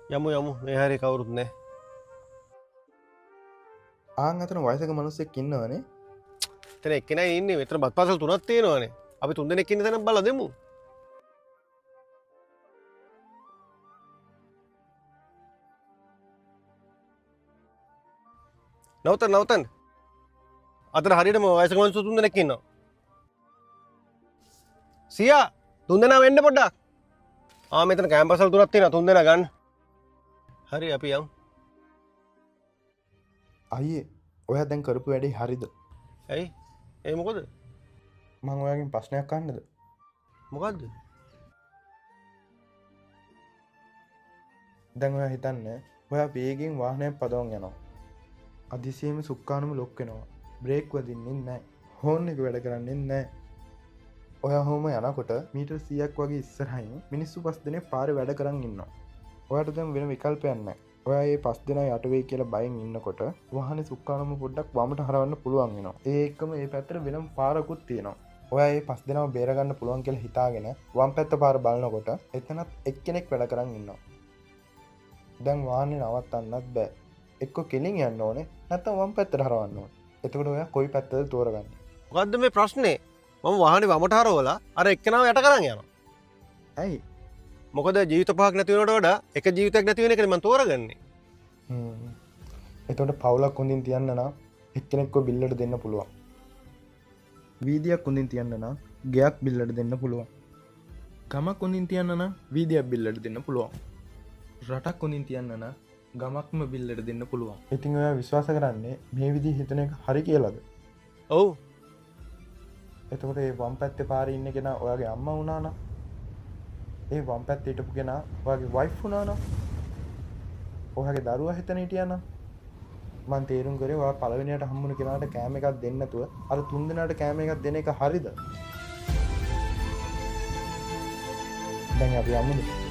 යමු යමු මේ හැරි කවුරුත් නැහැ. ආන් අතන වයසක මිනිස්සෙක් ඉන්නවනේ. එතන එක්කෙනයි ඉන්නේ. මෙතන බත් පාසල් තුනක් තියෙනවානේ. අපි තුන් දෙනෙක් ඉන්න තැනක් බලලා දෙමු. නවතන්. අතන හරියටම වයසක මිනිස්සු තුන් දෙනෙක් ඉන්නවා. සියා තුන් දෙනා වෙන්න පොඩ්ඩක්. මෙතන කැම්පස්වල තුනක් තියෙනවා. තුන් දෙනා ගන්න. හරි අපි යමු. අයියේ ඔයා දැන් කරපු වැඩේ හරිද? ඇයි? ඒ මොකද? මම ඔයාගෙන් ප්‍රශ්නයක් අහන්නද? මොකද්ද? දැන් ඔයා හිතන්නේ ඔයා වේගෙන් වාහනයක් පදවන් යනවා. අදිසියෙම සුක්කානුම ලොක් වෙනවා. බ්‍රේක් වදින්නේ නැහැ. හෝන් එක වැඩ කරන්නේ නැහැ. ඔයා හොම යනකොට මීටර් 100ක් වගේ ඉස්සරහින් මිනිස්සු 5 දෙනෙක් පාරේ වැඩ කරන් ඉන්නවා. ඔයාට දැන් වෙන විකල්පයක් නැහැ. ඔයා මේ 5 දෙනා යට වෙයි කියලා බයෙන් ඉන්නකොට වාහනේ සුක්කානුම පොඩ්ඩක් වමට හරවන්න පුළුවන් වෙනවා. ඒ එක්කම මේ පැත්තට වෙනම පාරකුත් තියෙනවා. ඔයා මේ 5 දෙනාව බේර ගන්න පුළුවන් කියලා හිතාගෙන වම් පැත්ත පාර බලනකොට එතනත් එක්කෙනෙක් වැඩ කරන් ඉන්නවා. දැන් වාහනේ නවත්තන්නත් බෑ. එක්ක කෙලින් යන්න ඕනේ නැත්නම් වම් පැත්තට හරවන්න ඕනේ. එතකොට ඔයා කොයි පැත්තද තෝරගන්නේ? මොකද්ද මේ ප්‍රශ්නේ? මම වාහනේ වමට හරවලා අර එක්කෙනාව යට කරන් යනවා. ඇයි? මොකද ජීවිත පහක් නැති වෙනවට වඩා එක ජීවිතයක් නැති වෙන එකනේ මම තෝරගන්නේ. එතකොට පවුලක් හොඳින් තියන්න නම් එක්කෙනෙක්ව බිල්ලට දෙන්න පුළුවන්. වීදියක් හොඳින් තියන්න නම් ගෙයක් බිල්ලට දෙන්න පුළුවන්. ගමක් හොඳින් තියන්න නම් වීදියක් බිල්ලට දෙන්න පුළුවන්. රටක් හොඳින් තියන්න නම් ගමක්ම බිල්ලට දෙන්න පුළුවන්. ඉතින් ඔයා විශ්වාස කරන්නේ මේ විදිහ හිතන එක හරි කියලාද? ඔව්. එතකොට මේ වම් පැත්තේ පාරේ ඉන්න කෙනා ඔයාගේ අම්මා වුණා නම් ඒ වම් පැත්තේ හිටපු කෙනා ඔයාගේ වයිෆ් වුණා නම් ඔයාගේ දරුවා හිතන හිටියා නම් මං තේරුම් කරේ ඔයා පළවෙනියට හම්බුන කෙනාට කෑම එකක් දෙන්න නැතුව අර තුන් දෙනාට කෑම එකක් දෙන එක හරිද? දැන් අපි යමුද?